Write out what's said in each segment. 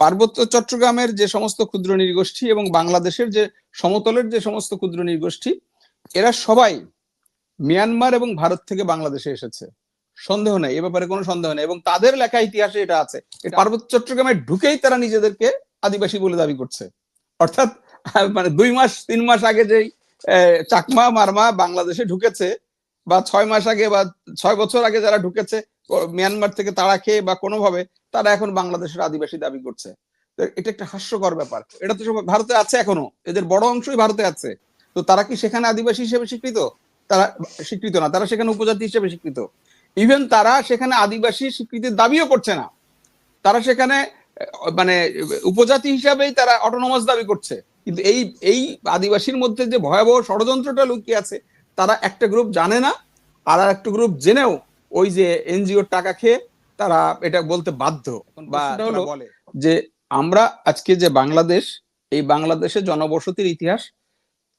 পার্বত্য চট্টগ্রামের যে সমস্ত ক্ষুদ্র নৃগোষ্ঠী এবং বাংলাদেশের যে সমতলের যে সমস্ত ক্ষুদ্র নৃগোষ্ঠী, এরা সবাই মিয়ানমার এবং ভারত থেকে বাংলাদেশে এসেছে, সন্দেহ নেই, এ ব্যাপারে কোনো সন্দেহ নেই। এবং তাদের লেখা ইতিহাসে এটা আছে। পার্বত্য চট্টগ্রামে ঢুকেই তারা নিজেদেরকে আদিবাসী বলে দাবি করছে। অর্থাৎ মানে 2 মাস 3 মাস আগে যেই চাকমা মারমা বাংলাদেশে ঢুকেছে, বা 6 মাস আগে বা 6 বছর আগে যারা ঢুকেছে মিয়ানমার থেকে তাড়া খেয়ে বা কোনোভাবে, তারা এখন বাংলাদেশের আদিবাসী দাবি করছে। এটা একটা হাস্যকর ব্যাপার। এটা তো ভারতে আছে এখনো, এদের বড় অংশই ভারতে আছে। তো তারা কি সেখানে আদিবাসী হিসেবে স্বীকৃত? তারা স্বীকৃত না, তারা সেখানে উপজাতি হিসেবে স্বীকৃত। ইভেন তারা সেখানে আদিবাসী স্বীকৃতির দাবিও করছে না, তারা সেখানে মানে উপজাতি হিসাবেই তারা অটোনমাস দাবি করছে। কিন্তু এই এই আদিবাসীর মধ্যে যে ভয়াবহ ষড়যন্ত্রটা লুকিয়ে আছে, তারা একটা গ্রুপ জানে না, আর একটা গ্রুপ জেনেও ওই যে এনজিওর টাকা খেয়ে তারা এটা বলতে বাধ্য। বা হলো যে আমরা আজকে যে বাংলাদেশ, এই বাংলাদেশে জনবসতির ইতিহাস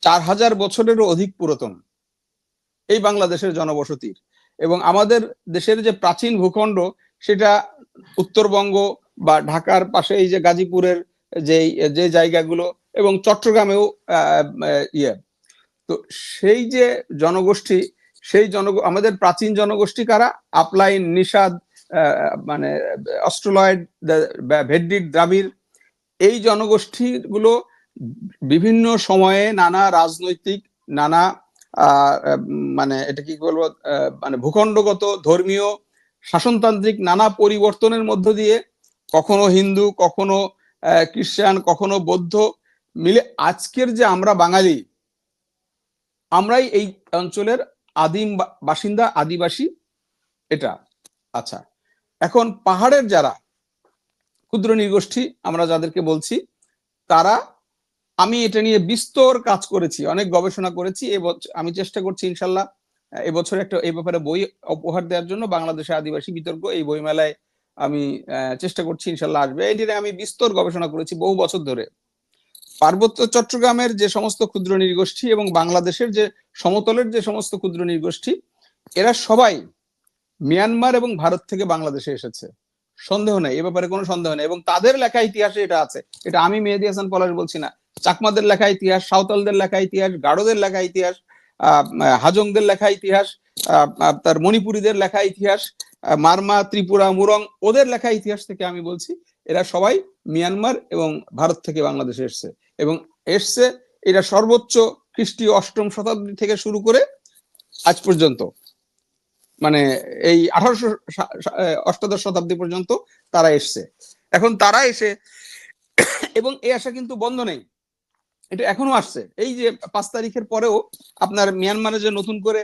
4000 বছরেরও অধিক পুরাতন, এই বাংলাদেশের জনবসতির। এবং আমাদের দেশের যে প্রাচীন ভূখণ্ড, সেটা উত্তরবঙ্গ বা ঢাকার পাশে এই যে গাজীপুরের যে জায়গাগুলো, এবং চট্টগ্রামেও তো সেই যে জনগোষ্ঠী, সেই আমাদের প্রাচীন জনগোষ্ঠী কারা? আপলাইন, নিষাদ, মানে অস্ট্রোলয়েড, ভেড্ডির, দ্রাবিড়, এই জনগোষ্ঠীগুলো বিভিন্ন সময়ে নানা রাজনৈতিক, নানা মানে এটা কি বলবো, মানে ভূখণ্ডগত, ধর্মীয়, শাসনতান্ত্রিক নানা পরিবর্তনের মধ্য দিয়ে, কখনো হিন্দু, কখনো খ্রিস্টান, কখনো বৌদ্ধ মিলে আজকের যে আমরা বাঙালি, আমরাই এই অঞ্চলের আদিম বাসিন্দা, আদিবাসী। এটা আচ্ছা। এখন পাহাড়ের যারা ক্ষুদ্র নৃগোষ্ঠী আমরা যাদেরকে বলছি, তারা, আমি এটা নিয়ে বিস্তর কাজ করেছি, অনেক গবেষণা করেছি। আমি চেষ্টা করছি ইনশাল্লাহ এবছর একটা এই ব্যাপারে বই উপহার দেওয়ার জন্য, বাংলাদেশে আদিবাসী বিতর্ক, এই বইমেলায় আমি চেষ্টা করছি ইনশাল্লাহ আসবে। এই নিয়ে আমি বিস্তর গবেষণা করেছি বহু বছর ধরে। পার্বত্য চট্টগ্রামের যে সমস্ত ক্ষুদ্র নৃগোষ্ঠী এবং বাংলাদেশের যে সমতলের যে সমস্ত ক্ষুদ্র নৃগোষ্ঠী, এরা সবাই মিয়ানমার এবং ভারত থেকে বাংলাদেশে এসেছে, সন্দেহ নেই, এ ব্যাপারে কোনো সন্দেহ নেই। এবং তাদের লেখা ইতিহাসে এটা আছে। এটা আমি মেহেদী হাসান পলাশ বলছি না, চাকমাদের লেখা ইতিহাস, সাঁওতালদের লেখা ইতিহাস, গাড়োদের লেখা ইতিহাস, হাজংদের লেখা ইতিহাস, তার মণিপুরীদের লেখা ইতিহাস, মারমা, ত্রিপুরা, মুরং, ওদের লেখা ইতিহাস থেকে আমি বলছি এরা সবাই মিয়ানমার এবং ভারত থেকে বাংলাদেশে এসছে। এবং এসছে এরা সর্বোচ্চ খ্রিস্টীয় 8ম শতাব্দী থেকে শুরু করে আজ পর্যন্ত, মানে এই 1888 শতাব্দী পর্যন্ত তারা এসছে। এখন তারা এসে, এবং এই আশা কিন্তু বন্ধ নেই, এটা এখনো আসছে। এই যে 5 তারিখের পরেও আপনার মিয়ানমারে যে নতুন করে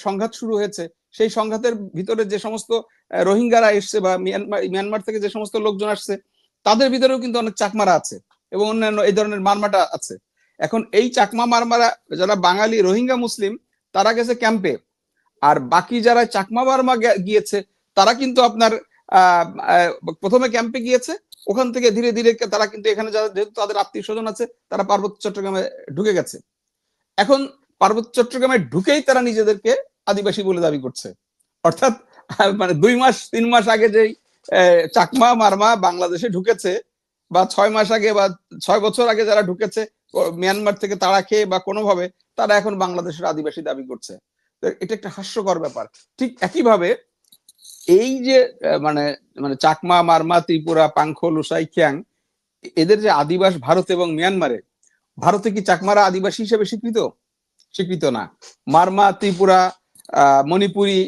সংঘাত শুরু হয়েছে, সেই সংঘাতের ভিতরে যে সমস্ত রোহিঙ্গারা এসছে, বা মিয়ানমার থেকে যে সমস্ত লোকজন আসছে, তাদের ভিতরেও কিন্তু অনেক চাকমারা আছে এবং অন্যান্য এই ধরনের মারমাটা আছে। এখন এই চাকমা মারমারা যারা বাঙালি রোহিঙ্গা মুসলিম, তারা গেছে ক্যাম্পে, আর বাকি যারা চাকমা বার্মা গিয়েছে, তারা কিন্তু আপনার প্রথমে ক্যাম্পে গিয়েছে, ওখান থেকে ধীরে ধীরে তারা কিন্তু এখানে যেহেতু তাদের আত্মীয় স্বজন আছে, তারা পার্বত্য চট্টগ্রামে ঢুকে গেছে। এখন পার্বত্য চট্টগ্রামে ঢুকেই তারা নিজেদেরকে আদিবাসী বলে দাবি করছে। অর্থাৎ মানে 2 মাস 3 মাস আগে যেই চাকমা মারমা বাংলাদেশে ঢুকেছে, বা 6 মাস আগে বা 6 বছর আগে যারা ঢুকেছে মিয়ানমার থেকে তাড়া খেয়ে বা কোনোভাবে, তারা এখন বাংলাদেশের আদিবাসী দাবি করছে। এটা একটা হাস্যকর ব্যাপার। ঠিক একইভাবে এই যে মানে মানে চাকমা, মারমা, ত্রিপুরা, পাংখো, লুসাই, খিয়াং, এদের যে আদিবাস ভারত এবং মিয়ানমারে, ভারতে কি চাকমারা আদিবাসী হিসেবে স্বীকৃত? স্বীকৃত না। মারমা, ত্রিপুরা, মণিপুরি,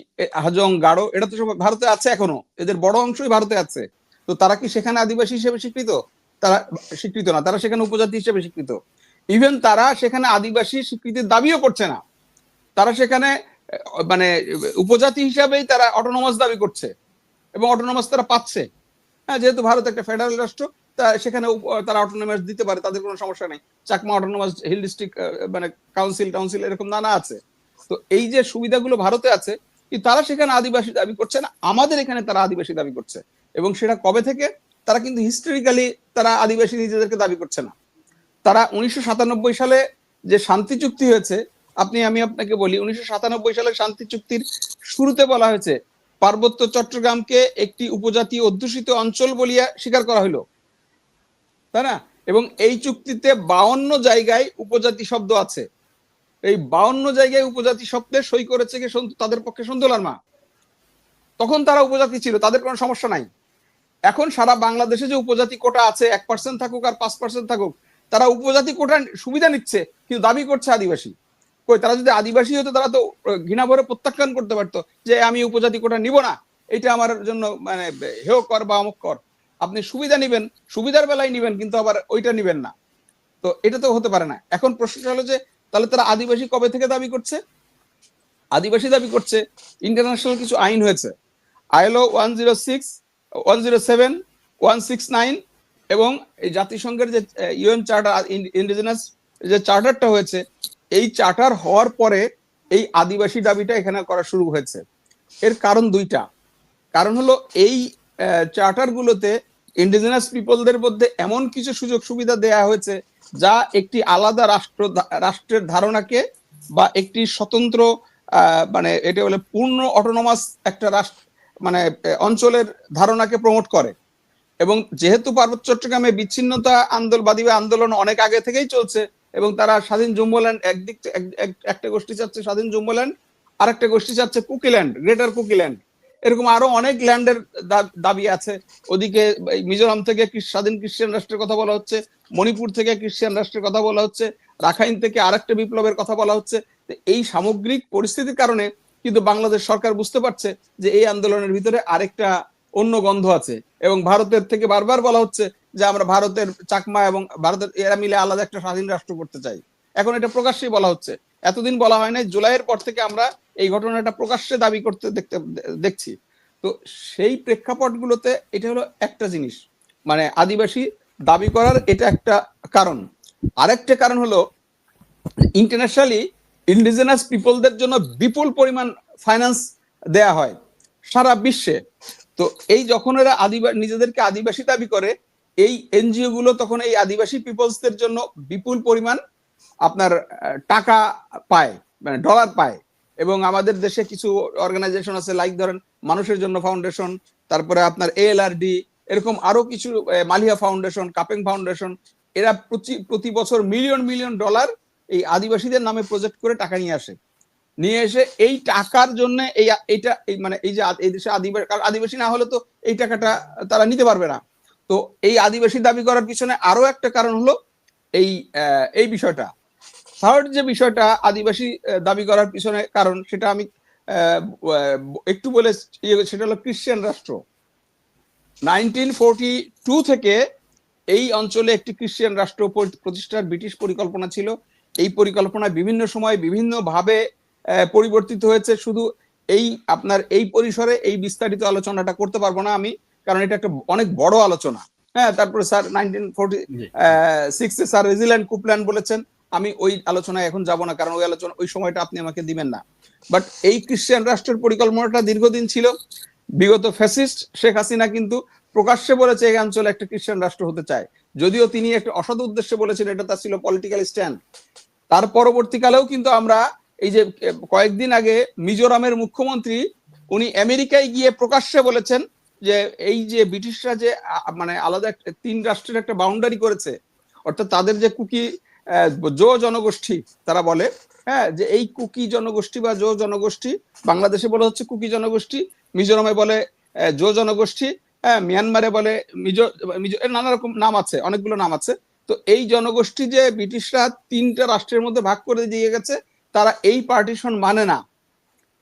হাজং, গাড়ো, এটা তো সব ভারতে আছে এখনো, এদের বড় অংশই ভারতে আছে। তো তারা কি সেখানে আদিবাসী হিসেবে স্বীকৃত? তারা স্বীকৃত না, তারা সেখানে উপজাতি হিসেবে স্বীকৃত। ইভেন তারা সেখানে আদিবাসী স্বীকৃতির দাবিও করছে না, তারা সেখানে মানে উপজাতি হিসাবেই তারা অটোনমাস দাবি করছে, এবং অটোনমাস তারা পাচ্ছে। হ্যাঁ, যেহেতু ভারত একটা ফেডারেল রাষ্ট্র, সেখানে তারা অটোনমাস দিতে পারে, তাদের কোনো সমস্যা নেই। চাকমা অটোনমাস হিল ডিস্ট্রিক্ট, মানে কাউন্সিল এরকম নানা আছে। তো এই যে সুবিধাগুলো ভারতে আছে, তারা সেখানে আদিবাসী দাবি করছে না, আমাদের এখানে তারা আদিবাসী দাবি করছে। এবং সেটা কবে থেকে? তারা কিন্তু হিস্টোরিক্যালি তারা আদিবাসী নিজেদেরকে দাবি করছে না। তারা 1997 সালে যে শান্তি চুক্তি হয়েছে, আমি আপনাকে বলি, 1997 সালে শান্তি চুক্তির শুরুতে বলা হয়েছে পার্বত্য চট্টগ্রামকে একটি উপজাতি অধ্যুষিত অঞ্চল বলিয়া স্বীকার করা হলো। তাই না? এবং এই চুক্তিতে 52 জায়গায় উপজাতি শব্দ আছে। এই 52 জায়গায় উপজাতি শব্দে সই করেছে কি তাদের পক্ষে সন্তুলার মা। তখন তারা উপজাতি ছিল, তাদের কোনো সমস্যা নাই। এখন সারা বাংলাদেশে যে উপজাতি কোটা আছে, 1% থাকুক আর 5% থাকুক, তারা উপজাতি কোটার সুবিধা নিচ্ছে, কিন্তু দাবি করছে আদিবাসী। কই, তারা যদি আদিবাসী হতো তারা তো ঘৃণা ভরে প্রত্যাখ্যান করতে পারতো যে আমি উপজাতি কোটা নিব না, এটা আমার জন্য মানে হেয় কর বা অমুক কর। আপনি সুবিধা নিবেন, সুবিধার বেলায় নিবেন, কিন্তু আবার ওইটা নিবেন না। তো এটা তো হতে পারে না। এখন প্রশ্নটা হলো যে তাহলে তারা আদিবাসী কবে থেকে দাবি করছে? আদিবাসী দাবি করছে ইন্টারন্যাশনাল কিছু আইন হয়েছে, আইএলও 106, 107, 169 এবং এই জাতিসংঘের যে ইউএন চার্টার, ইন্ডিজিনাস যে চার্টারটা হয়েছে, এই চার্টার হওয়ার পরে এই আদিবাসী দাবিটা এখানে করা শুরু হয়েছে। এর কারণ দুইটা। কারণ হলো এই চার্টারগুলোতে ইন্ডিজিনাস পিপলদের মধ্যে এমন কিছু সুযোগ সুবিধা দেয়া হয়েছে যা একটি আলাদা রাষ্ট্রের ধারণাকে বা একটি স্বতন্ত্র মানে এটা বলে পূর্ণ অটোনমাস একটা রাষ্ট্র মানে অঞ্চলের ধারণাকে প্রমোট করে। এবং যেহেতু পার্বত্য চট্টগ্রামে বিচ্ছিন্নতা আন্দোলন অনেক আগে থেকেই চলছে, এবং তারা স্বাধীন জুম্বল্যান্ড একদিক একটা গোষ্ঠী চাচ্ছে স্বাধীন জুম্বল্যান্ড, আর একটা গোষ্ঠী চাচ্ছে কুকিল্যান্ড, গ্রেটার কুকিল্যান্ড, এরকম আরো অনেক ল্যান্ডের দাবি আছে। ওদিকে মিজোরাম থেকে স্বাধীন খ্রিস্টান রাষ্ট্রের কথা বলা হচ্ছে, মণিপুর থেকে খ্রিস্টান রাষ্ট্রের কথা বলা হচ্ছে, রাখাইন থেকে আরেকটা বিপ্লবের কথা বলা হচ্ছে। এই সামগ্রিক পরিস্থিতির কারণে কিন্তু বাংলাদেশ সরকার বুঝতে পারছে যে এই আন্দোলনের ভিতরে আরেকটা অন্য গন্ধ আছে, এবং ভারতের থেকে বারবার বলা হচ্ছে যে আমরা ভারতের চাকমা এবং ভারতের এরা মিলে আলাদা একটা স্বাধীন রাষ্ট্র করতে চাই। এখন এটা প্রকাশ্যেই বলা হচ্ছে, এতদিন বলা হয় নাই। জুলাইয়ের পর থেকে আমরা এই ঘটনাটা প্রকাশ্যে দাবি করতে দেখছি। তো সেই প্রেক্ষাপটগুলোতে এটা হলো একটা জিনিস, মানে আদিবাসী দাবি করার এটা একটা কারণ। আরেকটা কারণ হলো ইন্টারন্যাশনালি ইন্ডিজিনাস পিপলদের জন্য বিপুল পরিমাণ ফাইন্যান্স দেয়া হয় সারা বিশ্বে। তো এই যখন এরা নিজেদেরকে আদিবাসী দাবি করে, এই এনজিও গুলো তখন এই আদিবাসী পিপলসদের জন্য বিপুল পরিমাণ আপনার টাকা পায়, মানে ডলার পায়। এবং আমাদের দেশে কিছু অর্গানাইজেশন আছে, লাইক ধরেন মানুষের জন্য ফাউন্ডেশন, তারপরে আপনার এএলআরডি, এরকম আরো কিছু, মালিয়া ফাউন্ডেশন, কাপেং ফাউন্ডেশন, এরা প্রতি বছর মিলিয়ন মিলিয়ন ডলার এই আদিবাসীদের নামে প্রজেক্ট করে টাকা নিয়ে এসে এই টাকার জন্য এইটা মানে এই যে এই দেশে আদিবাসী না হলে তো এই টাকাটা তারা নিতে পারবে না। তো এই আদিবাসী দাবি করার পিছনে আরো একটা কারণ হলো এই বিষয়টা। থার্ড যে বিষয়টা আদিবাসী দাবি করার পিছনে কারণ, সেটা আমি একটু বলে, সেটা হলো খ্রিস্টান রাষ্ট্র। 1942 থেকে এই অঞ্চলে একটি খ্রিস্টান রাষ্ট্র প্রতিষ্ঠার ব্রিটিশ পরিকল্পনা ছিল। এই পরিকল্পনা বিভিন্ন সময় বিভিন্ন ভাবে পরিবর্তিত হয়েছে। শুধু এই আপনার এই পরিসরে এই বিস্তারিত আলোচনাটা করতে পারবো না আমি, কারণ এটা একটা অনেক বড় আলোচনা। হ্যাঁ, তারপরে স্যার 1946 স্যার রেজিল্যান্ড কুপল্যান্ড বলেছেন, আমি ওই আলোচনায় এখন যাব না, কারণ ওই সময়টা আপনি আমাকে দিবেন না। বাট এই খ্রিস্টান রাষ্ট্রের পরিকল্পনাটা দীর্ঘদিন ছিল। বিগত ফ্যাসিস্ট শেখ হাসিনা কিন্তু প্রকাশ্যে বলেছে এই অঞ্চলে একটা খ্রিস্টান রাষ্ট্র হতে চায়, যদিও তিনি একটা অসৎ উদ্দেশ্যে বলেছেন, এটা তার ছিল পলিটিক্যাল স্ট্যান্ড। তার পরবর্তীকালেও কিন্তু আমরা এই যে কয়েকদিন আগে মিজোরামের মুখ্যমন্ত্রী উনি আমেরিকায় গিয়ে প্রকাশ্যে বলেছেন যে এই যে ব্রিটিশরা যে মানে আলাদা 3 রাষ্ট্রের একটা বাউন্ডারি করেছে, অর্থাৎ তাদের যে কুকি জো জনগোষ্ঠী তারা বলে, হ্যাঁ, যে এই কুকি জনগোষ্ঠী বা জো জনগোষ্ঠী, বাংলাদেশে বলা হচ্ছে কুকি জনগোষ্ঠী, মিজোরামে বলে জো জনগোষ্ঠী, হ্যাঁ, মিয়ানমারে বলে মিজো, নানা রকম নাম আছে, অনেকগুলো নাম আছে। তো এই জনগোষ্ঠী যে ব্রিটিশরা 3টা রাষ্ট্রের মধ্যে ভাগ করে দিয়ে গেছে, তারা এই পার্টিশন মানে না।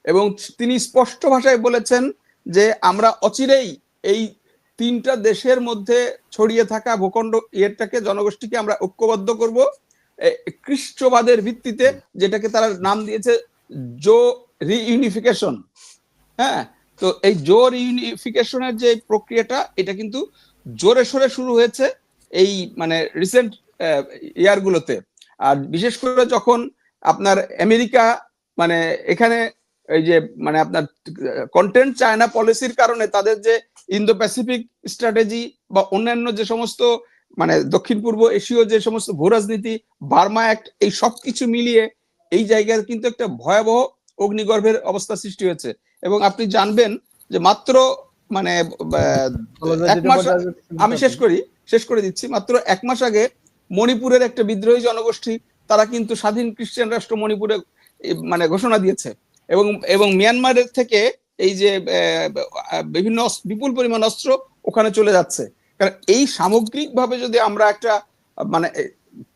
এবং তিনি স্পষ্ট ভাষায় বলেছেন যে আমরা অচিরেই এই 3টা দেশের মধ্যে ছড়িয়ে থাকা ভূখণ্ড জনগোষ্ঠীকে আমরা ঐক্যবদ্ধ করব খ্রিস্টবাদের ভিত্তিতে, যেটাকে তারা নাম দিয়েছে জো রিইউনিফিকেশন। হ্যাঁ, তো এই জো রিইউনিফিকেশনের যে প্রক্রিয়াটা, এটা কিন্তু জোরে সোরে শুরু হয়েছে এই মানে রিসেন্ট ইয়ারগুলোতে। আর বিশেষ করে যখন আপনার আমেরিকা মানে এখানে এই যে মানে আপনার কন্টেন্ট চায়না পলিসির কারণে তাদের যে ইন্দো প্যাসিফিক স্ট্র্যাটেজি বা অন্যান্য যে সমস্ত মানে দক্ষিণ পূর্ব এশীয় যে সমস্ত ভূরাজনীতি, বার্মা অ্যাক্ট, এই সব কিছু মিলিয়ে এই জায়গায় কিন্তু একটা ভয়াবহ অগ্নিগর্ভের অবস্থা সৃষ্টি হয়েছে। এবং আপনি জানবেন যে মাত্র মানে 1 মাস, আমি শেষ করি, শেষ করে দিচ্ছি, মাত্র 1 মাস আগে মণিপুরের একটা বিদ্রোহী জনগোষ্ঠী তারা কিন্তু স্বাধীন খ্রিস্টান রাষ্ট্র মণিপুরে মানে ঘোষণা দিয়েছে, এবং এবং মিয়ানমারের থেকে এই যে বিভিন্ন বিপুল পরিমাণ অস্ত্র ওখানে চলে যাচ্ছে। কারণ এই সামগ্রিকভাবে যদি আমরা একটা মানে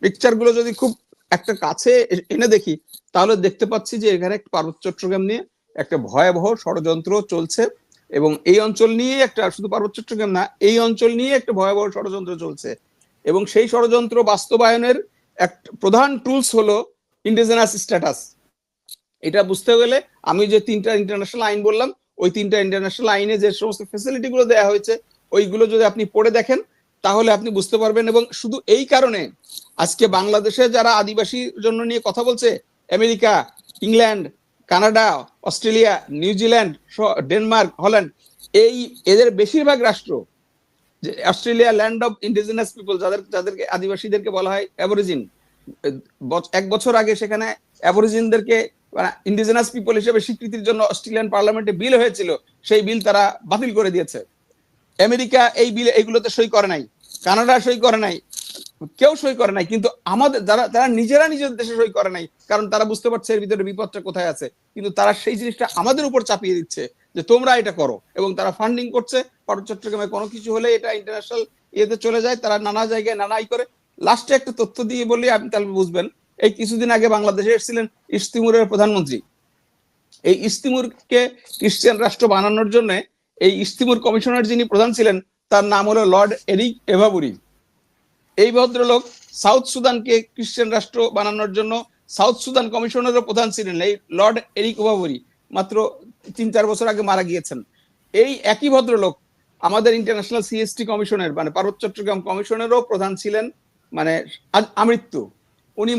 পিকচার গুলো যদি খুব একটা কাছে এনে দেখি, তাহলে দেখতে পাচ্ছি যে এখানে পার্বত্য চট্টগ্রাম নিয়ে একটা ভয়াবহ ষড়যন্ত্র চলছে, এবং এই অঞ্চল নিয়ে একটা, শুধু পার্বত্য চট্টগ্রাম না, এই অঞ্চল নিয়ে একটা ভয়াবহ ষড়যন্ত্র চলছে। এবং সেই ষড়যন্ত্র বাস্তবায়নের এক প্রধান টুলস হলো ইন্ডিজেনাস স্ট্যাটাস। এটা বুঝতে গেলে আমি যে 3টা ইন্টারন্যাশনাল আইন বললাম, ওই 3টা ইন্টারন্যাশনাল আইনে যে সমস্ত ফ্যাসিলিটি গুলো দেওয়া হয়েছে, ওইগুলো যদি আপনি পড়ে দেখেন তাহলে আপনি বুঝতে পারবেন। এবং শুধু এই কারণে আজকে বাংলাদেশে যারা আদিবাসীর জন্য নিয়ে কথা বলছে, America, England, Canada, Australia, New Zealand, Denmark, Holland, এদের বেশিরভাগ রাষ্ট্র, যে Australia land of indigenous people, যাদেরকে আদিবাসীদেরকে বলা হয় অ্যাবরিজিন, 1 বছর আগে সেখানে অ্যাবরিজিনদেরকে ইন্ডিজিনাস পিপল হিসেবে স্বীকৃতির জন্য অস্ট্রেলিয়ান পার্লামেন্টে বিল হয়েছিল, সেই বিল তারা বাতিল করে দিয়েছে। আমেরিকা এই বিল এগুলোতে সই করে নাই, কানাডা সই করে নাই, কেউ সই করে নাই। কিন্তু আমাদের তারা নিজেরা নিজেদের দেশে সই করে নাই, কারণ তারা বুঝতে পারছে এর ভিতরে বিপদটা কোথায় আছে। কিন্তু তারা সেই জিনিসটা আমাদের উপর চাপিয়ে দিচ্ছে যে তোমরা এটা করো, এবং তারা ফান্ডিং করছে। পার্বত্য চট্টগ্রামে কোনো কিছু হলে এটা ইন্টারন্যাশনাল ইয়েতে চলে যায়, তারা নানা জায়গায় নানাই করে। লাস্টে একটা তথ্য দিয়ে বললে আপনি তাহলে বুঝবেন। এই কিছুদিন আগে বাংলাদেশে এসেছিলেন ইস্ট তিমুরের প্রধানমন্ত্রী। এই ইস্ট তিমুরকে খ্রিস্টান রাষ্ট্র বানানোর জন্য এই ইস্ট তিমুর কমিশনার যিনি প্রধান ছিলেন, তার নাম হলো লর্ড এরিক এভাবুরি। এই ভদ্রলোক সাউথ সুদানকে খ্রিস্টান রাষ্ট্র বানানোর জন্য সাউথ সুদান কমিশনারের প্রধান ছিলেন। এই লর্ড এরিক ওভাবুরি মাত্র 3-4 বছর আগে মারা গিয়েছেন। এই একই ভদ্রলোক আমাদের ইন্টারন্যাশনাল সিএসটি কমিশনের মানে পার্বত্য চট্টগ্রাম কমিশনেরও প্রধান ছিলেন, মানে আমৃত্যু। উনি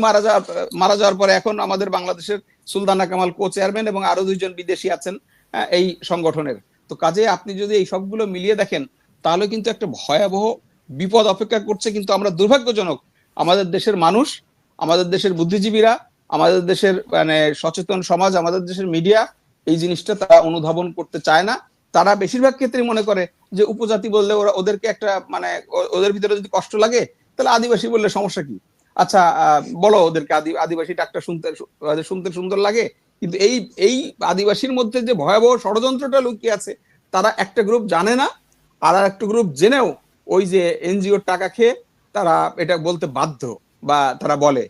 মারা যাওয়ার পরে এখন আমাদের বাংলাদেশের সুলতানা কামাল কো চেয়ারম্যান, এবং আরো 2জন বিদেশি আছেন এই সংগঠনের। তো কাজে আপনি যদি এই সবগুলো মিলিয়ে দেখেন, তাহলে কিন্তু একটা ভয়াবহ বিপদ অপেক্ষা করছে। কিন্তু আমরা দুর্ভাগ্যজনক, আমাদের দেশের মানুষ, আমাদের দেশের বুদ্ধিজীবীরা, আমাদের দেশের মানে সচেতন সমাজ, আমাদের দেশের মিডিয়া এই জিনিসটা তারা অনুধাবন করতে চায় না। তারা বেশিরভাগ ক্ষেত্রে মনে করে যে উপজাতি বললে ওদেরকে একটা মানে ওদের ভিতরে যদি কষ্ট লাগে, তাহলে আদিবাসী বললে সমস্যা কি? আচ্ছা বলো ওদেরকে আদিবাসী ডাকটা শুনতে সুন্দর লাগে। কিন্তু এই আদিবাসীর মধ্যে যে ভয়াবহ ষড়যন্ত্রটা লুকিয়ে আছে, তারা একটা গ্রুপ জানে না, আর একটা গ্রুপ জেনেও ওই যে এনজিওর টাকা খেয়ে তারা এটা বলতে বাধ্য, বা তারা বলে।